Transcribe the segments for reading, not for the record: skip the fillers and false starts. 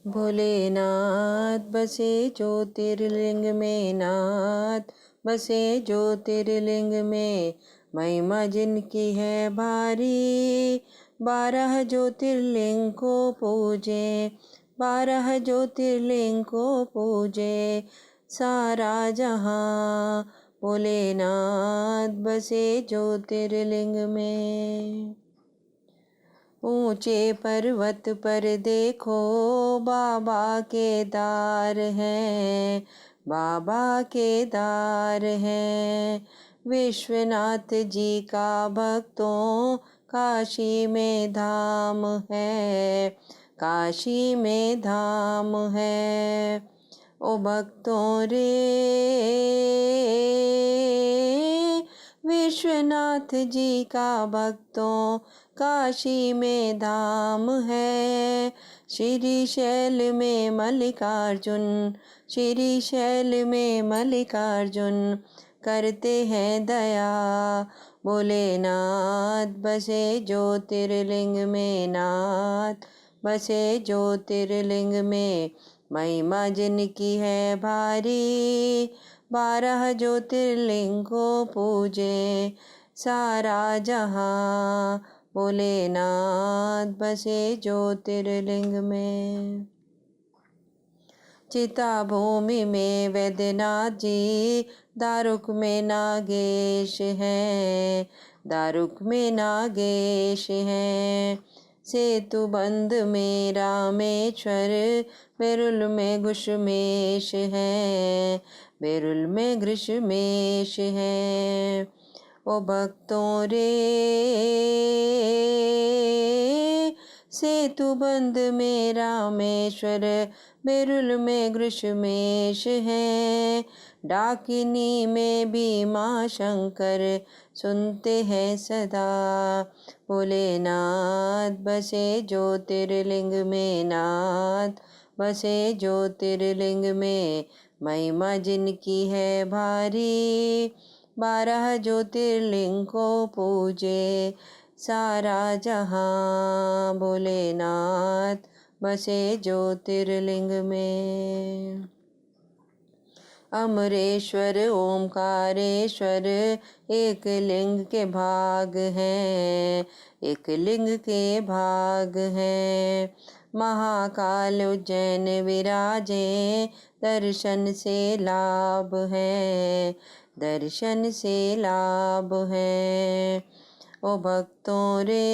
भोलेनाथ बसे ज्योतिर्लिंग में, नाथ बसे ज्योतिर्लिंग में, महिमा जिनकी है भारी। 12 ज्योतिर्लिंग को पूजे, 12 ज्योतिर्लिंग को पूजे सारा जहां। भोलेनाथ बसे ज्योतिर्लिंग में। ऊंचे पर्वत पर देखो बाबा केदार हैं, बाबा केदार हैं। विश्वनाथ जी का भक्तों काशी में धाम है, काशी में धाम है। ओ भक्तों रे विश्वनाथ जी का भक्तों काशी में धाम है। श्रीशैल में मल्लिकार्जुन, श्रीशैल में मल्लिकार्जुन करते हैं दया। भोलेनाथ बसे ज्योतिर्लिंग में, नाथ बसे ज्योतिर्लिंग में, महिमा जिनकी है भारी। 12 ज्योतिर्लिंग को पूजे सारा जहां। भोलेनाथ बसे ज्योतिर्लिंग में। चिता भूमि में वैद्यनाथ जी, दारुक में नागेश हैं, दारुक में नागेश हैं। सेतु बंद में रामेश्वर, बेरुल में घुषमेश हैं, बेरुल में घृषमेश हैं। ओ भक्तों रे सेतु बंद में रामेश्वर, बेरुल में घृषमेश हैं। डाकिनी में भीमा शंकर सुनते हैं सदा। भोलेनाथ बसे ज्योतिर्लिंग में, नाथ बसे ज्योतिर्लिंग में, महिमा जिनकी है भारी। 12 ज्योतिर्लिंग को पूजे सारा जहां। भोलेनाथ बसे ज्योतिर्लिंग में। अमरेश्वर ओमकारेश्वर एक लिंग के भाग हैं, एक लिंग के भाग हैं। महाकाल उज्जैन विराजे, दर्शन से लाभ है, दर्शन से लाभ है। ओ भक्तों रे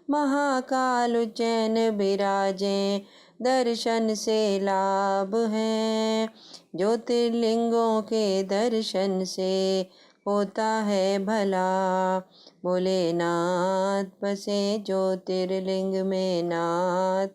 महाकाल उज्जैन विराजे, दर्शन से लाभ है। ज्योतिर्लिंगों के दर्शन से होता है भला। भोलेनाथ बसे ज्योतिर्लिंग में, नाथ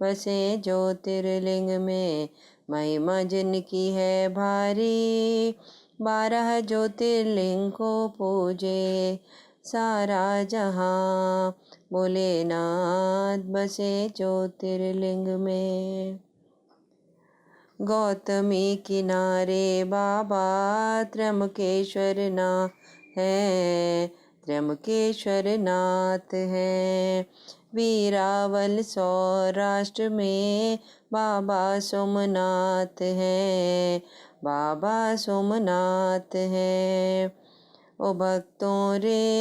बसे ज्योतिर्लिंग में, महिमा जिनकी है भारी। 12 ज्योतिर्लिंग को पूजे सारा जहां। भोलेनाथ बसे ज्योतिर्लिंग में। गौतमी किनारे बाबा त्र्यंबकेश्वर नाथ है, त्र्यंबकेश्वर नाथ है। वीरावल सौराष्ट्र में बाबा सोमनाथ है, बाबा सोमनाथ है। ओ भक्तों रे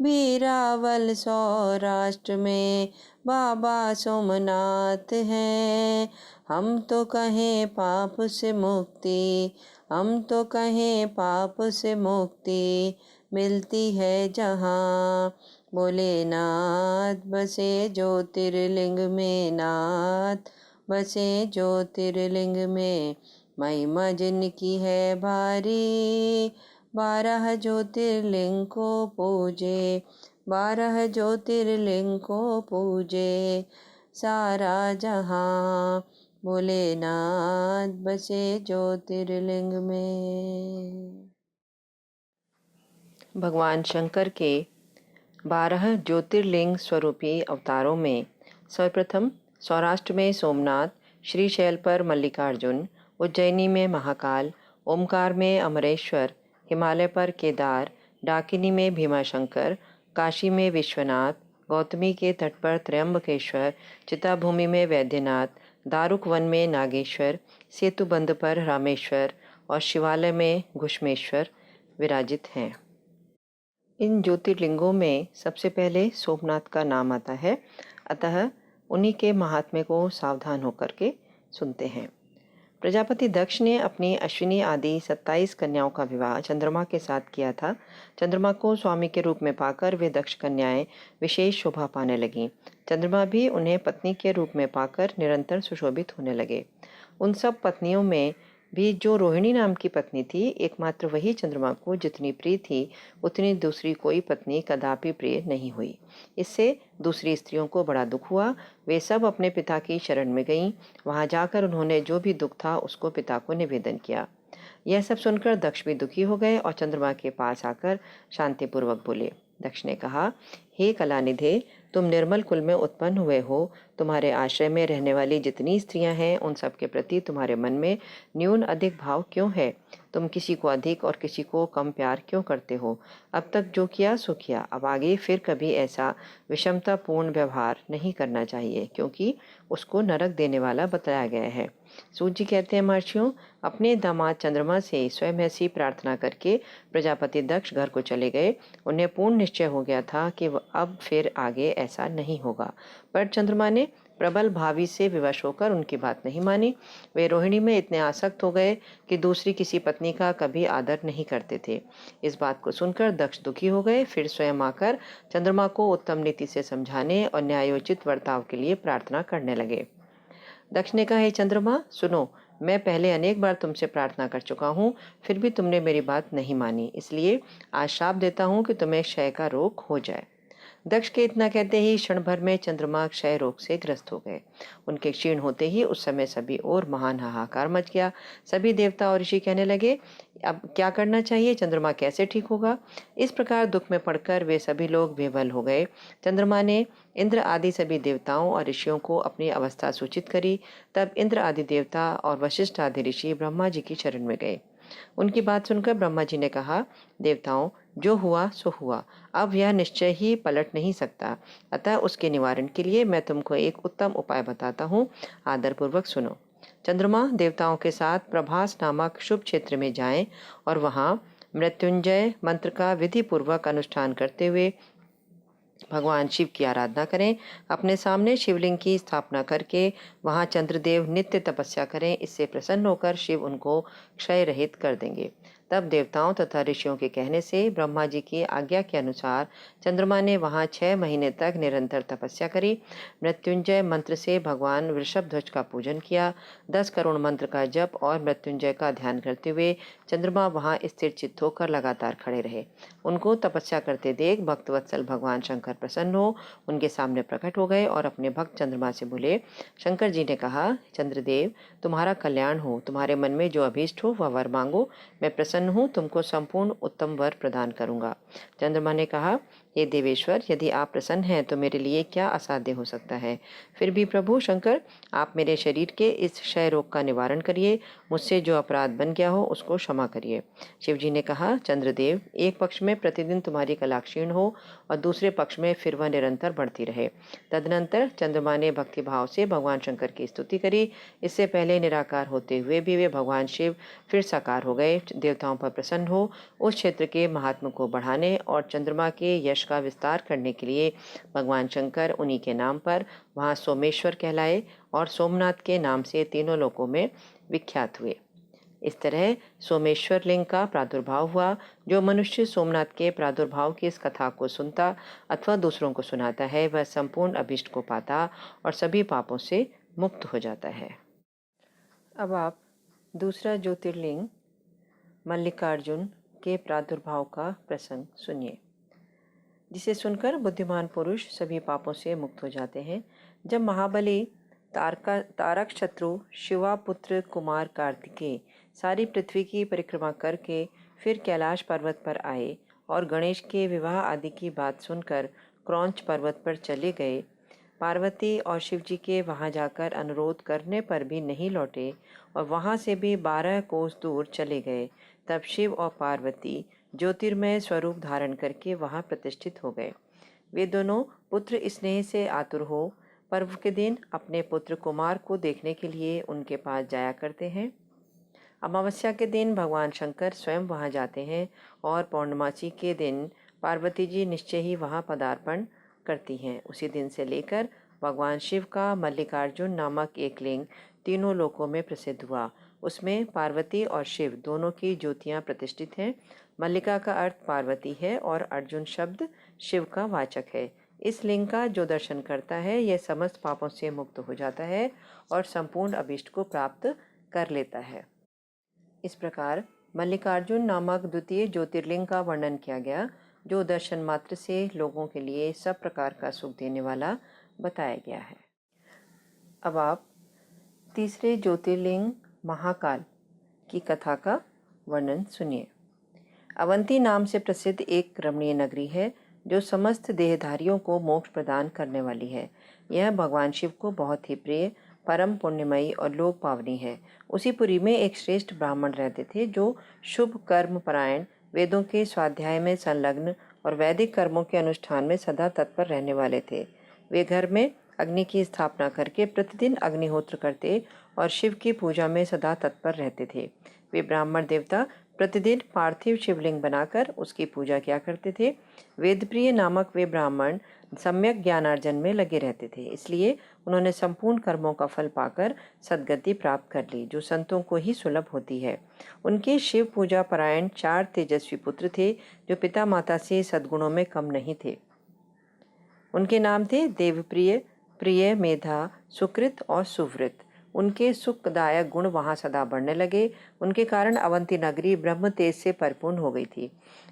वीरावल सौराष्ट्र में बाबा सोमनाथ हैं। हम तो कहें पाप से मुक्ति, हम तो कहें पाप से मुक्ति मिलती है जहाँ। भोलेनाथ बसे ज्योतिर्लिंग में, नाथ बसे ज्योतिर्लिंग में, महिमा जिनकी है भारी। 12 ज्योतिर्लिंग को पूजे, 12 ज्योतिर्लिंग को पूजे सारा जहां। भोलेनाथ बसे ज्योतिर्लिंग में। भगवान शंकर के 12 ज्योतिर्लिंग स्वरूपी अवतारों में सर्वप्रथम सौराष्ट्र में सोमनाथ, श्रीशैल पर मल्लिकार्जुन, उज्जैनी में महाकाल, ओमकार में अमरेश्वर, हिमालय पर केदार, डाकिनी में भीमाशंकर, काशी में विश्वनाथ, गौतमी के तट पर त्र्यंबकेश्वर, चिताभूमि में वैद्यनाथ, दारुक वन में नागेश्वर, सेतुबंध पर रामेश्वर और शिवालय में घुश्मेश्वर विराजित हैं। इन ज्योतिर्लिंगों में सबसे पहले सोमनाथ का नाम आता है, अतः उन्हीं के महात्म्य को सावधान होकर के सुनते हैं। प्रजापति दक्ष ने अपनी अश्विनी आदि 27 कन्याओं का विवाह चंद्रमा के साथ किया था। चंद्रमा को स्वामी के रूप में पाकर वे दक्ष कन्याएं विशेष शोभा पाने लगीं। चंद्रमा भी उन्हें पत्नी के रूप में पाकर निरंतर सुशोभित होने लगे। उन सब पत्नियों में भी जो रोहिणी नाम की पत्नी थी, एकमात्र वही चंद्रमा को जितनी प्रिय थी उतनी दूसरी कोई पत्नी कदापि प्रिय नहीं हुई। इससे दूसरी स्त्रियों को बड़ा दुख हुआ। वे सब अपने पिता की शरण में गईं। वहां जाकर उन्होंने जो भी दुख था उसको पिता को निवेदन किया। यह सब सुनकर दक्ष भी दुखी हो गए और चंद्रमा के पास आकर शांतिपूर्वक बोले। दक्ष ने कहा, हे कलानिधे, तुम निर्मल कुल में उत्पन्न हुए हो। तुम्हारे आश्रय में रहने वाली जितनी स्त्रियां हैं उन सब के प्रति तुम्हारे मन में न्यून अधिक भाव क्यों है? तुम किसी को अधिक और किसी को कम प्यार क्यों करते हो? अब तक जो किया सो किया, अब आगे फिर कभी ऐसा विषमतापूर्ण व्यवहार नहीं करना चाहिए, क्योंकि उसको नरक देने वाला बताया गया है। सूत जी कहते हैं, महर्षियों, अपने दामाद चंद्रमा से स्वयं ऐसी प्रार्थना करके प्रजापति दक्ष घर को चले गए। उन्हें पूर्ण निश्चय हो गया था कि अब फिर आगे ऐसा नहीं होगा, पर चंद्रमा ने प्रबल भावी से विवश होकर उनकी बात नहीं मानी। वे रोहिणी में इतने आसक्त हो गए कि दूसरी किसी पत्नी का कभी आदर नहीं करते थे। इस बात को सुनकर दक्ष दुखी हो गए। फिर स्वयं आकर चंद्रमा को उत्तम नीति से समझाने और न्यायोचित वर्ताव के लिए प्रार्थना करने लगे। दक्ष ने कहा, हे चंद्रमा, सुनो, मैं पहले अनेक बार तुमसे प्रार्थना कर चुका हूँ, फिर भी तुमने मेरी बात नहीं मानी। इसलिए आज शाप देता हूँ कि तुम्हें क्षय का रोग हो जाए। दक्ष के इतना कहते ही क्षण भर में चंद्रमा क्षय रोग से ग्रस्त हो गए। उनके क्षीण होते ही उस समय सभी और महान हाहाकार मच गया। सभी देवता और ऋषि कहने लगे, अब क्या करना चाहिए? चंद्रमा कैसे ठीक होगा? इस प्रकार दुख में पड़कर वे सभी लोग बेबल हो गए। चंद्रमा ने इंद्र आदि सभी देवताओं और ऋषियों को अपनी अवस्था सूचित करी। तब इंद्र आदि देवता और वशिष्ठ आदि ऋषि ब्रह्मा जी की शरण में गए। उनकी बात सुनकर ब्रह्मा जी ने कहा, देवताओं, जो हुआ सो हुआ, अब यह निश्चय ही पलट नहीं सकता, अतः उसके निवारण के लिए मैं तुमको एक उत्तम उपाय बताता हूँ, आदरपूर्वक सुनो। चंद्रमा देवताओं के साथ प्रभास नामक शुभ क्षेत्र में जाएं और वहां मृत्युंजय मंत्र का विधि पूर्वक अनुष्ठान करते हुए भगवान शिव की आराधना करें। अपने सामने शिवलिंग की स्थापना करके वहां चंद्रदेव नित्य तपस्या करें। इससे प्रसन्न होकर शिव उनको क्षय रहित कर देंगे। तब देवताओं तथा ऋषियों के कहने से ब्रह्मा जी की आज्ञा के अनुसार चंद्रमा ने वहां 6 महीने तक निरंतर तपस्या करी। मृत्युंजय मंत्र से भगवान वृषभ ध्वज का पूजन किया। 10 करोड़ मंत्र का जप और मृत्युंजय का ध्यान करते हुए चंद्रमा वहां स्थिर चित्त होकर लगातार खड़े रहे। उनको तपस्या करते देख भक्तवत्सल भगवान शंकर प्रसन्न हो उनके सामने प्रकट हो गए और अपने भक्त चंद्रमा से बोले। शंकर जी ने कहा, चंद्रदेव, तुम्हारा कल्याण हो, तुम्हारे मन में जो अभीष्ट हो वह वर मांगो, मैं प्रसन्न हूँ, तुमको संपूर्ण उत्तम वर प्रदान करूंगा। चंद्रमा ने कहा, हे देवेश्वर, यदि आप प्रसन्न हैं तो मेरे लिए क्या असाध्य हो सकता है। फिर भी प्रभु शंकर, आप मेरे शरीर के इस क्षय रोग का निवारण करिए। मुझसे जो अपराध बन गया हो उसको क्षमा करिए। शिव जी ने कहा, चंद्रदेव, एक पक्ष में प्रतिदिन तुम्हारी कला क्षीण हो और दूसरे पक्ष में फिर वह निरंतर बढ़ती रहे। तदनंतर चंद्रमा ने भक्ति भाव से भगवान शंकर की स्तुति करी। इससे पहले निराकार होते हुए भी वे भगवान शिव फिर साकार हो गए। देवताओं पर प्रसन्न हो उस क्षेत्र के महात्म को बढ़ाने और चंद्रमा के यश का विस्तार करने के लिए भगवान शंकर उन्हीं के नाम पर वहाँ सोमेश्वर कहलाए और सोमनाथ के नाम से तीनों लोकों में विख्यात हुए। इस तरह सोमेश्वर लिंग का प्रादुर्भाव हुआ। जो मनुष्य सोमनाथ के प्रादुर्भाव की इस कथा को सुनता अथवा दूसरों को सुनाता है वह संपूर्ण अभिष्ट को पाता और सभी पापों से मुक्त हो जाता है। अब आप दूसरा ज्योतिर्लिंग मल्लिकार्जुन के प्रादुर्भाव का प्रसंग सुनिए, जिसे सुनकर बुद्धिमान पुरुष सभी पापों से मुक्त हो जाते हैं। जब महाबली तारक शत्रु शिवापुत्र कुमार कार्तिकेय सारी पृथ्वी की परिक्रमा करके फिर कैलाश पर्वत पर आए और गणेश के विवाह आदि की बात सुनकर क्रौंच पर्वत पर चले गए, पार्वती और शिव जी के वहां जाकर अनुरोध करने पर भी नहीं लौटे और वहां से भी 12 कोस दूर चले गए, तब शिव और पार्वती ज्योतिर्मय स्वरूप धारण करके वहां प्रतिष्ठित हो गए। वे दोनों पुत्र स्नेह से आतुर हो पर्व के दिन अपने पुत्र कुमार को देखने के लिए उनके पास जाया करते हैं। अमावस्या के दिन भगवान शंकर स्वयं वहां जाते हैं और पौर्णमासी के दिन पार्वती जी निश्चय ही वहां पदार्पण करती हैं। उसी दिन से लेकर भगवान शिव का मल्लिकार्जुन नामक एक लिंग तीनों लोकों में प्रसिद्ध हुआ। उसमें पार्वती और शिव दोनों की ज्योतियां प्रतिष्ठित हैं। मल्लिका का अर्थ पार्वती है और अर्जुन शब्द शिव का वाचक है। इस लिंग का जो दर्शन करता है यह समस्त पापों से मुक्त हो जाता है और संपूर्ण अभीष्ट को प्राप्त कर लेता है। इस प्रकार मल्लिकार्जुन नामक द्वितीय ज्योतिर्लिंग का वर्णन किया गया, जो दर्शन मात्र से लोगों के लिए सब प्रकार का सुख देने वाला बताया गया है। अब आप तीसरे ज्योतिर्लिंग महाकाल की कथा का वर्णन सुनिए। अवंती नाम से प्रसिद्ध एक रमणीय नगरी है जो समस्त देहधारियों को मोक्ष प्रदान करने वाली है। यह भगवान शिव को बहुत ही प्रिय, परम पुण्यमयी और लोक पावनी है। उसी पुरी में एक श्रेष्ठ ब्राह्मण रहते थे जो शुभ कर्म परायण, वेदों के स्वाध्याय में संलग्न और वैदिक कर्मों के अनुष्ठान में सदा तत्पर रहने वाले थे। वे घर में अग्नि की स्थापना करके प्रतिदिन अग्निहोत्र करते और शिव की पूजा में सदा तत्पर रहते थे। वे ब्राह्मण देवता प्रतिदिन पार्थिव शिवलिंग बनाकर उसकी पूजा किया करते थे। वेदप्रिय नामक वे ब्राह्मण सम्यक ज्ञानार्जन में लगे रहते थे, इसलिए उन्होंने संपूर्ण कर्मों का फल पाकर सद्गति प्राप्त कर ली, जो संतों को ही सुलभ होती है। उनके शिव पूजा परायण 4 तेजस्वी पुत्र थे, जो पिता माता से सद्गुणों में कम नहीं थे। उनके नाम थे देवप्रिय, प्रिय, मेधा, सुकृत और सुव्रत। उनके सुखदायक गुण वहां सदा बढ़ने लगे। उनके कारण अवंती नगरी ब्रह्म तेज से परिपूर्ण हो गई थी।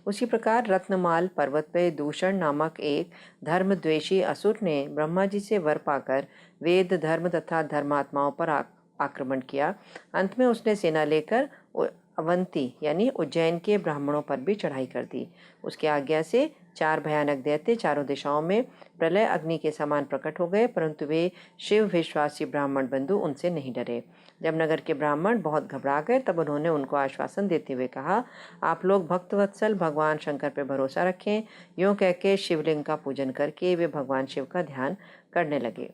उसी प्रकार रत्नमाल पर्वत पर दूषण नामक एक धर्मद्वेषी असुर ने ब्रह्मा जी से वर पाकर वेद, धर्म तथा धर्मात्माओं पर आक्रमण किया। अंत में उसने सेना लेकर अवंती यानी उज्जैन के ब्राह्मणों पर भी चढ़ाई कर दी। उसकी आज्ञा से 4 भयानक दैत्य चारों दिशाओं में प्रलय अग्नि के समान प्रकट हो गए, परंतु वे शिव विश्वासी ब्राह्मण बंधु उनसे नहीं डरे। जब नगर के ब्राह्मण बहुत घबरा गए तब उन्होंने उनको आश्वासन देते हुए कहा, आप लोग भक्तवत्सल भगवान शंकर पर भरोसा रखें। यूँ कह के शिवलिंग का पूजन करके वे भगवान शिव का ध्यान करने लगे।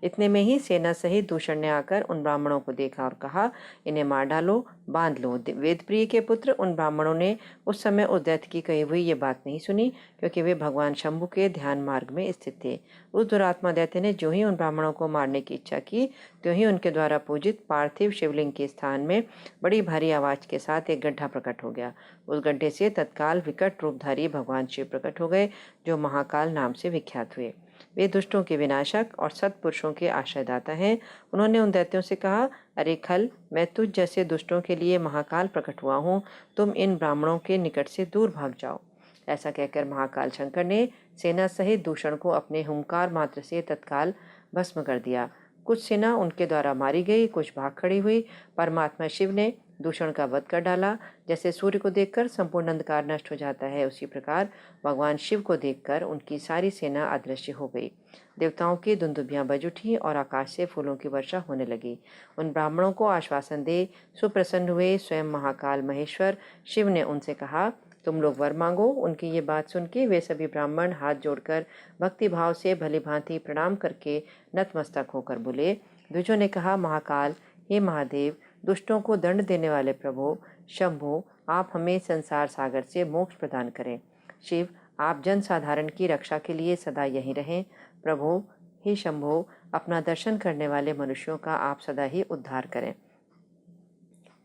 इतने में ही सेना सहित दूषण ने आकर उन ब्राह्मणों को देखा और कहा, इन्हें मार डालो, बांध लो। वेदप्रिय के पुत्र उन ब्राह्मणों ने उस समय उस दैत्य की कही हुई ये बात नहीं सुनी, क्योंकि वे भगवान शंभु के ध्यान मार्ग में स्थित थे। उस दुरात्मा दैत्य ने जो ही उन ब्राह्मणों को मारने की इच्छा की, त्यों ही उनके द्वारा पूजित पार्थिव शिवलिंग के स्थान में बड़ी भारी आवाज के साथ एक गड्ढा प्रकट हो गया। उस गड्ढे से तत्काल विकट रूपधारी भगवान शिव प्रकट हो गए, जो महाकाल नाम से विख्यात हुए। वे दुष्टों के विनाशक और सत्पुरुषों के आश्रयदाता हैं। उन्होंने उन दैत्यों से कहा, अरे खल, मैं तुझ जैसे दुष्टों के लिए महाकाल प्रकट हुआ हूँ, तुम इन ब्राह्मणों के निकट से दूर भाग जाओ। ऐसा कहकर महाकाल शंकर ने सेना सहित दूषण को अपने हुंकार मात्र से तत्काल भस्म कर दिया। कुछ सेना उनके द्वारा मारी गई, कुछ भाग खड़ी हुई। परमात्मा शिव ने दूषण का वध कर डाला। जैसे सूर्य को देखकर संपूर्ण अंधकार नष्ट हो जाता है, उसी प्रकार भगवान शिव को देखकर उनकी सारी सेना अदृश्य हो गई। देवताओं की दुंदुभियां बज उठी और आकाश से फूलों की वर्षा होने लगी। उन ब्राह्मणों को आश्वासन दे सुप्रसन्न हुए स्वयं महाकाल महेश्वर शिव ने उनसे कहा, तुम लोग वर मांगो। उनकी ये बात सुन के वे सभी ब्राह्मण हाथ जोड़कर भक्ति भाव से भली भांति प्रणाम करके नतमस्तक होकर बोले। द्विजों ने कहा, महाकाल, हे महादेव, दुष्टों को दंड देने वाले प्रभु शंभु, आप हमें संसार सागर से मोक्ष प्रदान करें। शिव, आप जन साधारण की रक्षा के लिए सदा यहीं रहें। प्रभु, हे शंभु, अपना दर्शन करने वाले मनुष्यों का आप सदा ही उद्धार करें।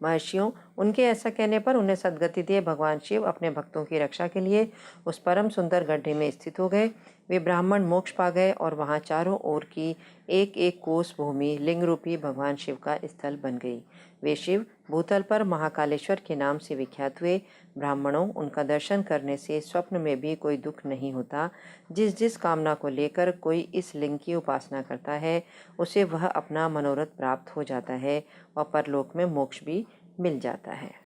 महर्षियों, उनके ऐसा कहने पर उन्हें सद्गति दिए भगवान शिव अपने भक्तों की रक्षा के लिए उस परम सुंदर गड्ढे में स्थित हो गए। वे ब्राह्मण मोक्ष पा गए और वहां चारों ओर की एक एक कोस भूमि लिंग रूपी भगवान शिव का स्थल बन गई। वे शिव भूतल पर महाकालेश्वर के नाम से विख्यात हुए। ब्राह्मणों, उनका दर्शन करने से स्वप्न में भी कोई दुख नहीं होता। जिस जिस कामना को लेकर कोई इस लिंग की उपासना करता है, उसे वह अपना मनोरथ प्राप्त हो जाता है और परलोक में मोक्ष भी मिल जाता है।